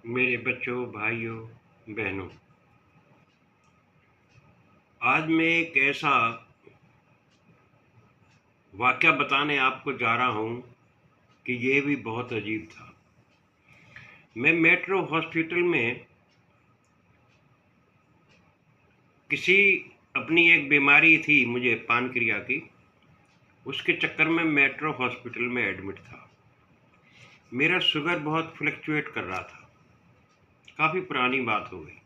मेरे बच्चों, भाइयों, बहनों, आज मैं एक ऐसा वाक़या बताने आपको जा रहा हूँ कि ये भी बहुत अजीब था। मैं मेट्रो हॉस्पिटल में किसी अपनी एक बीमारी थी मुझे पानक्रिया की, उसके चक्कर में मेट्रो हॉस्पिटल में एडमिट था। मेरा शुगर बहुत फ्लक्चुएट कर रहा था, काफ़ी पुरानी बात हो गई।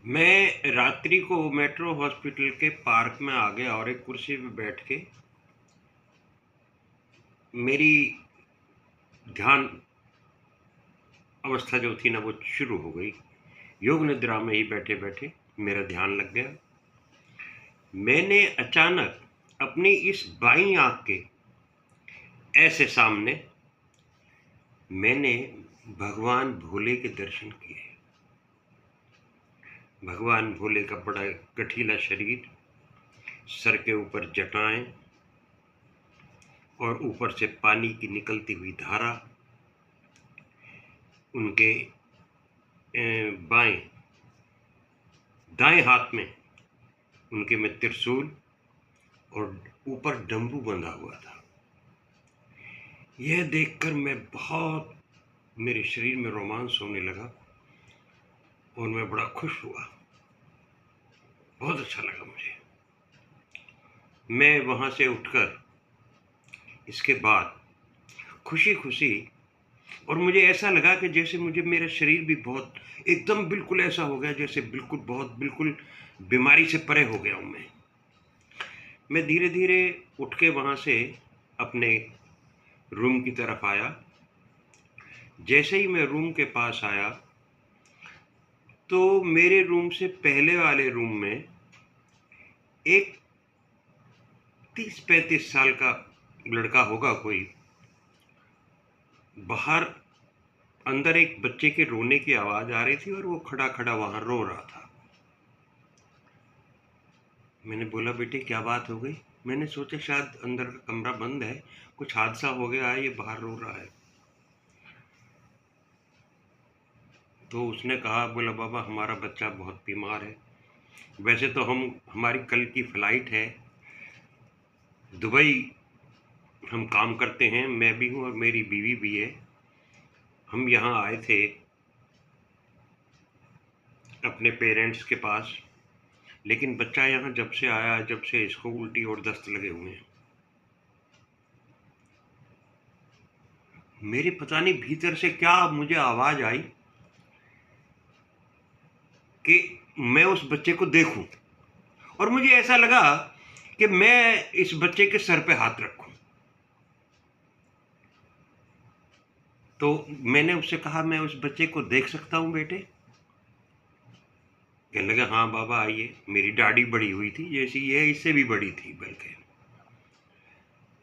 मैं रात्रि को मेट्रो हॉस्पिटल के पार्क में आ गया और एक कुर्सी पे बैठ के मेरी ध्यान अवस्था जो थी ना वो शुरू हो गई। योग निद्रा में ही बैठे बैठे मेरा ध्यान लग गया। मैंने अचानक अपनी इस बाईं आंख के ऐसे सामने मैंने भगवान भोले के दर्शन किए। भगवान भोले का बड़ा गठीला शरीर, सर के ऊपर जटाएं और ऊपर से पानी की निकलती हुई धारा, उनके बाएं दाएं हाथ में उनके में त्रिशूल और ऊपर डमरू बंधा हुआ था। यह देखकर मैं बहुत मेरे शरीर में रोमांच होने लगा और मैं बड़ा खुश हुआ। बहुत अच्छा लगा मुझे। मैं वहाँ से उठकर इसके बाद खुशी खुशी, और मुझे ऐसा लगा कि जैसे मुझे मेरा शरीर भी बहुत एकदम बिल्कुल ऐसा हो गया जैसे बिल्कुल बीमारी से परे हो गया हूँ मैं धीरे धीरे उठ के वहाँ से अपने रूम की तरफ आया। जैसे ही मैं रूम के पास आया तो मेरे रूम से पहले वाले रूम में एक 30-35 साल का लड़का होगा कोई, बाहर अंदर एक बच्चे के रोने की आवाज आ रही थी और वो खड़ा खड़ा वहां रो रहा था। मैंने बोला, बेटे क्या बात हो गई? मैंने सोचा शायद अंदर का कमरा बंद है, कुछ हादसा हो गया है, ये बाहर रो रहा है। तो उसने कहा, बोला बाबा हमारा बच्चा बहुत बीमार है। वैसे तो हमारी कल की फ्लाइट है, दुबई हम काम करते हैं, मैं भी हूँ और मेरी बीवी भी है। हम यहाँ आए थे अपने पेरेंट्स के पास, लेकिन बच्चा यहाँ जब से आया, जब से इसको उल्टी और दस्त लगे हुए हैं। मेरे पता नहीं भीतर से क्या मुझे आवाज आई कि मैं उस बच्चे को देखूं, और मुझे ऐसा लगा कि मैं इस बच्चे के सर पे हाथ रखूं। तो मैंने उससे कहा, मैं उस बच्चे को देख सकता हूं बेटे? कहने लगा, हाँ बाबा आइए। मेरी दाढ़ी बड़ी हुई थी, जैसी ये इससे भी बड़ी थी, बल्कि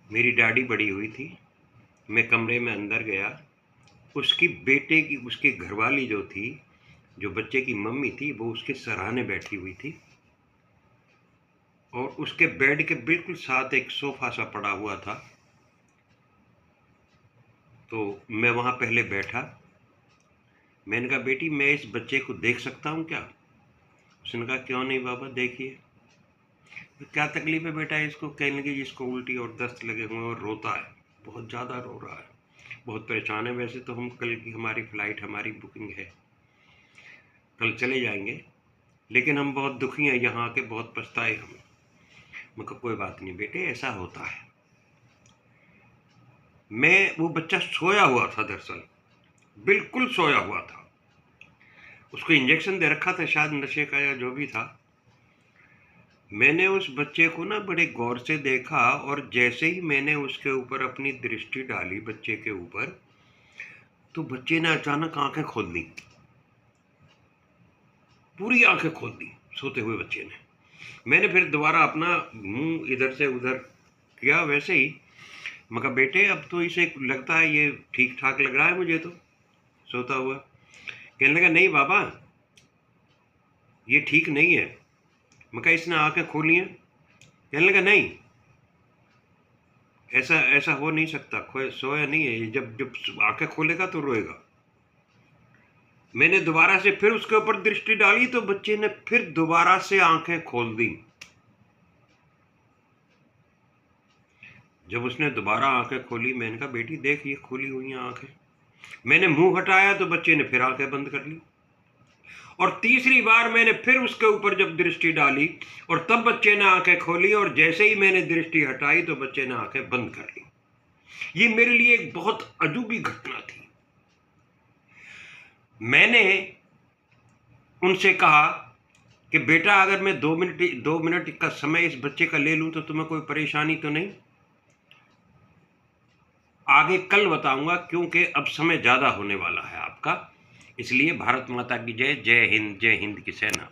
मेरी दाढ़ी बड़ी हुई थी। मैं कमरे में अंदर गया। उसकी बेटे की, उसकी घरवाली जो थी, जो बच्चे की मम्मी थी, वो उसके सराहने बैठी हुई थी और उसके बेड के बिल्कुल साथ एक सोफा सा पड़ा हुआ था। तो मैं वहाँ पहले बैठा। मैंने कहा, बेटी मैं इस बच्चे को देख सकता हूँ क्या? उसने कहा, क्यों नहीं बाबा, देखिए। तो क्या तकलीफ है बेटा इसको? कहने लगी, जिसको उल्टी और दस्त लगे हुए और रोता है, बहुत ज़्यादा रो रहा है, बहुत परेशान है। वैसे तो हम कल की हमारी फ़्लाइट, हमारी बुकिंग है, कल चले जाएंगे, लेकिन हम बहुत दुखी हैं, यहाँ आके बहुत पछताए हम। मैं कहा, कोई बात नहीं बेटे, ऐसा होता है। वो बच्चा सोया हुआ था, दरअसल बिल्कुल सोया हुआ था। उसको इंजेक्शन दे रखा था, शायद नशे का या जो भी था। मैंने उस बच्चे को ना बड़े गौर से देखा, और जैसे ही मैंने उसके ऊपर अपनी दृष्टि डाली, बच्चे के ऊपर, तो बच्चे ने अचानक आंखें खोल दी, पूरी आंखें खोल दी सोते हुए बच्चे ने। मैंने फिर दोबारा अपना मुंह इधर से उधर किया वैसे ही। मैं कहा, बेटे अब तो इसे लगता है ये ठीक ठाक लग रहा है मुझे तो, सोता हुआ। कहने लगा, नहीं बाबा ये ठीक नहीं है। मैं कहा, इसने आंखें खोली हैं? कहने लगा, नहीं ऐसा ऐसा हो नहीं सकता, सोया नहीं है ये। जब जब आंखें खोलेगा तो रोएगा। मैंने दोबारा से फिर उसके ऊपर दृष्टि डाली तो बच्चे ने फिर दोबारा से आंखें खोल दी। जब उसने दोबारा आंखें खोली, मैंने कहा बेटी देख ये खोली हुई हैं आंखें। मैंने मुंह हटाया तो बच्चे ने फिर आंखें बंद कर ली। और तीसरी बार मैंने फिर उसके ऊपर जब दृष्टि डाली और तब बच्चे ने आंखें खोली, और जैसे ही मैंने दृष्टि हटाई तो बच्चे ने आंखें बंद कर ली। ये मेरे लिए एक बहुत अजूबी घटना थी। मैंने उनसे कहा कि बेटा अगर मैं 2 मिनट का समय इस बच्चे का ले लूं तो तुम्हें कोई परेशानी तो नहीं? आगे कल बताऊंगा, क्योंकि अब समय ज्यादा होने वाला है आपका। इसलिए भारत माता की जय। जय हिंद, जय हिंद की सेना।